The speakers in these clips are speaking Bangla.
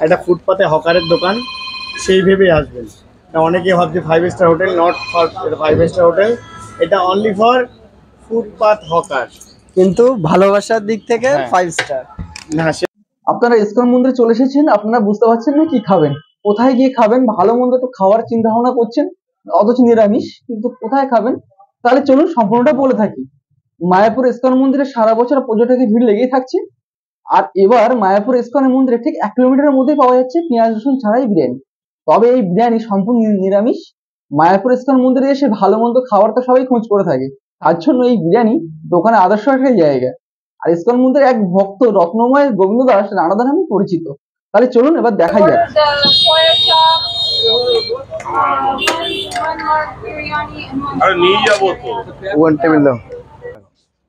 একটা ফুটপাতে হকারের দোকান সেই ভেবেই আসবেন। অনেকে ভাবছে 5 star hotel, not for 5 star hotel, এটা অনলি ফর ফুটপাত হকার, কিন্তু ভালোবাসার দিক থেকে 5 স্টার। না আপনারা ইসকন মন্দিরে চলে এসেছেন, আপনারা বুঝতে পারছেন না কি খাবেন, কোথায় গিয়ে খাবেন, ভালো মন্দ তো খাওয়ার চিন্তা ভাবনা করছেন, অথচ নিরামিষ, কিন্তু কোথায় খাবেন? তাহলে চলুন সম্পূর্ণটা বলে থাকি। মায়াপুর ইসকন মন্দিরে সারা বছর পর্যটকের ভিড় লেগেই থাকছে। আর এবার মায়াপুর ইসকন মন্দিরে ঠিক 1 কিলোমিটারের মধ্যেই পাওয়া যাচ্ছে পেঁয়াজ রসুন ছাড়াই বিরিয়ানি। তবে এই বিরিয়ানি সম্পূর্ণ নিরামিষ। মায়াপুর ইসকন মন্দিরে এসে ভালো মন্দ খাওয়ার তো সবাই খোঁজ করে থাকে, তার জন্য এই বিরিয়ানি দোকানে আদর্শ একটা জায়গা। আর ইসকন মন্দিরের এক ভক্ত রত্নময় গোবিন্দ দাস রানাদা নামে পরিচিত। তাহলে চলুন এবার দেখাই যাক।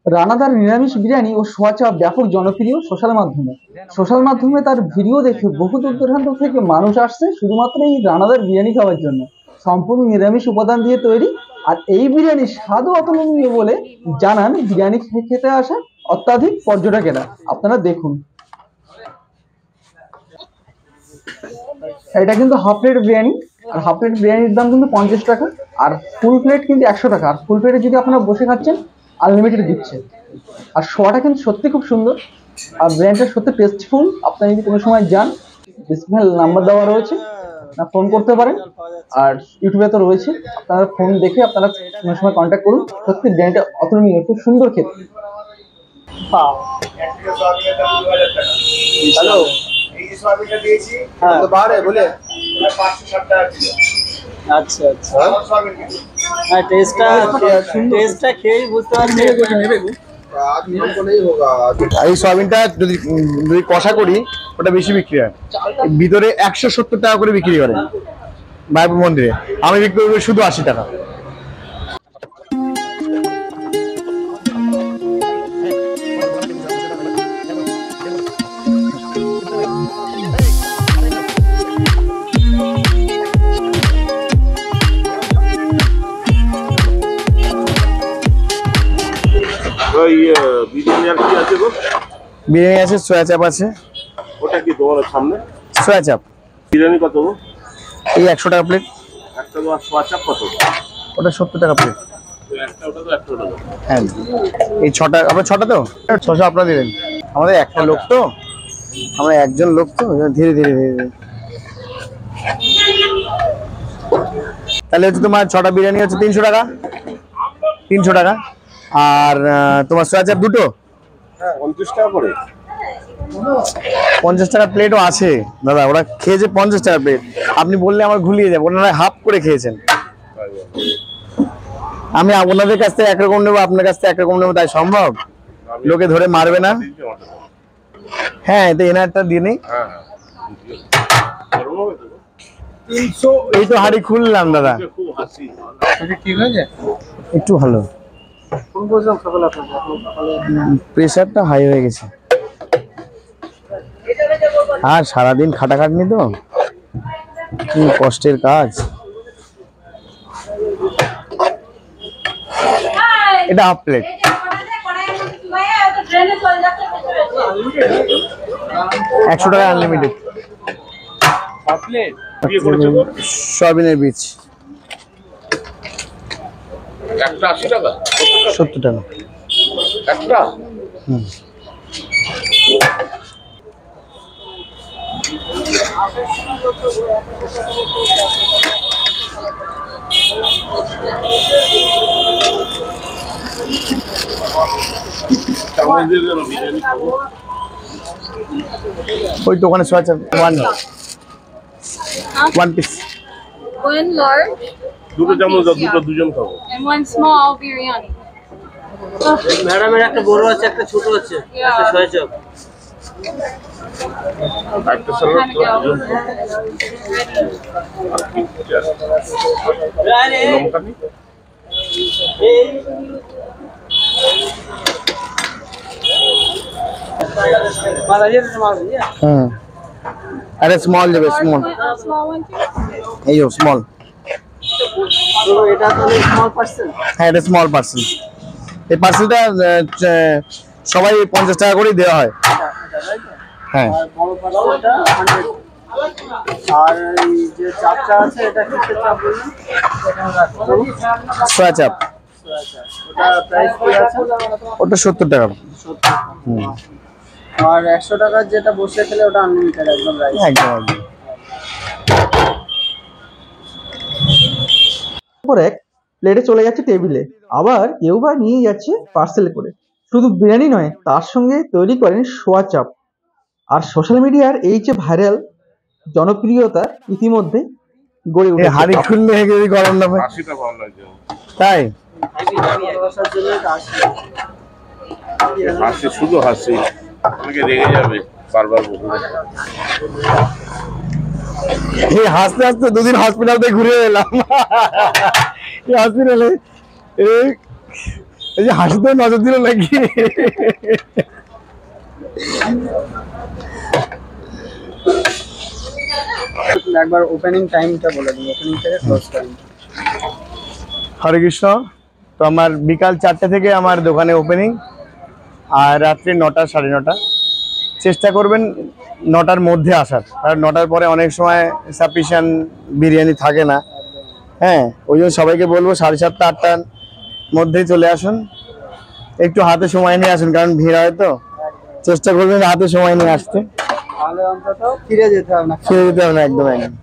রানাদার নিরামিষ বিরিয়ানি ও সোয়া চাপ ব্যাপক জনপ্রিয় সোশ্যাল মাধ্যমে তার ভিডিও দেখে বহু দূর দূরান্ত থেকে মানুষ আসছে শুধুমাত্র এই রানাদার বিরিয়ানি খাওয়ার জন্য। সম্পূর্ণ নিরামিষ উপাদান দিয়ে তৈরি, আর এই বিরিয়ানির স্বাদও অতুলনীয় বলে জানান বিরিয়ানি খেতে আসা অত্যাধিক পর্যটকেরা। আপনারা দেখুন, এটা কিন্তু হাফ প্লেট বিরিয়ানি, আর হাফ প্লেট বিরিয়ানির দাম কিন্তু 50 টাকা, আর ফুল প্লেট কিন্তু 100 টাকা। আর ফুল প্লেটে যদি আপনারা বসে খাচ্ছেন আনলিমিটেড দিচ্ছে। আর শোয়াটা কিন্তু সত্যি খুব সুন্দর, আর বিরিয়ানিটা সত্যি টেস্টফুল। আপনারা যদি কোনো সময় যান, ডিসপ্লে নাম্বার দেওয়া রয়েছে, না ফোন করতে পারেন, আর ইউটিউবে তো রয়েছে, আপনারা ফোন দেখে আপনারা কোনো সময় কন্ট্যাক্ট করুন। সত্যি বিরিয়ানিটা অতুলনীয়, খুব সুন্দর খেতে। হ্যালো, এই যে সয়াবিনটা দিয়েছি তো বাড়ে বলে 560 টাকা কিলো। আচ্ছা আচ্ছা, হ্যাঁ টেস্টটা খেয়েই বুঝতে পারছি। এই সয়াবিনটা যদি কষা করি ওটা বেশি বিক্রি হয়, ভিতরে 170 টাকা করে বিক্রি করে মায়াপুর মন্দিরে, আমি বিক্রি করবো শুধু 80 টাকা। বিরিয়ানি আছে, সোয়া চাপ আছে। ওটা কি তোমার সামনে? সোয়া চাপ বিরিয়ানি কত? এই 100 টাকা প্লেট। একটা তোমার সোয়া চাপ কত? ওটা 70 টাকা প্লেট। একটা ওটা তো 100 টাকা। হ্যাঁ, এই 6টা আপনার 6টা তো 600 আপনারা দিবেন। আমাদের একটা লোক তো, আমরা একজন লোক তো, ধীরে ধীরে তাহলে হচ্ছে তোমার 6টা বিরিয়ানি হচ্ছে 300 টাকা, 300 টাকা। আর তোমার সোয়া চাপ দুটো 50 টাকা করে। 50 টাকা প্লেটও আছে দাদা, ওরা খেয়েছে 50 টাকা প্লেট। আপনি বললে আমার ঘুলিয়ে যাবে, ওনারা হাফ করে খেয়েছেন। আমি আপনাদের কাছ থেকে একরকম নেবো, আপনার কাছ থেকে একরকম নেবো, তাই সম্ভব? লোকে ধরে মারবে না? হ্যাঁ, এটা এনারটা দিয়ে নেই। 300 এই তো হাড়ি খুললাম দাদা, একটু ভালো। প্রেসারটা হাই হয়ে গেছে, আর সারাদিন খাটাখাটনি তো, কি কষ্টের কাজ। এটা হাফ প্লেট, $100 টাকা আনলিমিটেড। সয়াবিনের বীজ একটা 80 টাকা, 70 টাকা একটা। ওই দোকানে সোয়া চাপ 1 piece, 1 large, দুটো চামচ দাও, দুটো দুজন খাবো। and 1 small biryani. ম্যাডামের একটা বড় আছে, একটা ছোট আছে, একটা সোয়া চাপ। একটা সালাদ তো লঙ্কা নি। अरे स्मॉल देवे, स्मॉल Small one too. এই স্মল। এটা তাহলে স্মল পার্সেল। হ্যাঁ, এটা স্মল পার্সেল। এই পার্সেলটা সবাই 50 টাকা করে দেওয়া হয়। হ্যাঁ, আর বড় পার্সেলটা আর এই যে চাপটা আছে এটা কিসের চাপ বললেন? সোয়া চাপ, ওটা প্রাইস কি আছে? ওটা 70 টাকা। 70। আর 100 টাকার যেটা বসে খেলে ওটা আনলিমিটেড একদম রাইস। একদম একদম। পর এক প্লেটে চলে যাচ্ছে টেবিলে, আবার কেউ বা নিয়ে যাচ্ছে পার্সেল করে। শুধু বিরিয়ানি নয়, তার সঙ্গে তৈরি করেন সোয়া চাপ। আর সোশ্যাল মিডিয়ার এই যে ভাইরাল জনপ্রিয়তা ইতিমধ্যে গড়ে এই উঠেছে। হাড়ি খুললে যদি গরম না পায়, হাসিটা ভালো লাগছে। তাই ভালোবাসার জন্য এটা আসে। হাসি, শুধু হাসি, আমাকে রেগে যাবে বারবার বলবো। এই হাসতে হাসতে দুদিন হসপিটাল থেকে ঘুরে এলাম। এই হসপিটালে এই যে হাসিতে নজর দিল নাকি। একবার ওপেনিং টাইমটা বলে দিন, ওপেনিং থেকে ক্লোজ টাইম। হরে কৃষ্ণ। তো আমার বিকাল 4টে থেকে আমার দোকানে ওপেনিং, আর রাত্রি 9টা 9:30। চেষ্টা করবেন 9টার মধ্যে আসার, কারণ 9টার পরে অনেক সময় সাফিসিয়েন্ট বিরিয়ানি থাকে না। হ্যাঁ, ওই জন্য সবাইকে বলবো 7:30 8টার মধ্যেই চলে আসুন। একটু হাতে সময় নিয়ে আসুন, কারণ ভিড় হয় তো। চেষ্টা করবেন হাতে সময় নিয়ে আসতে, তাহলে অন্তত ফিরে যেতে হবে না। ফিরে যেতে হবে না। একদম একদম।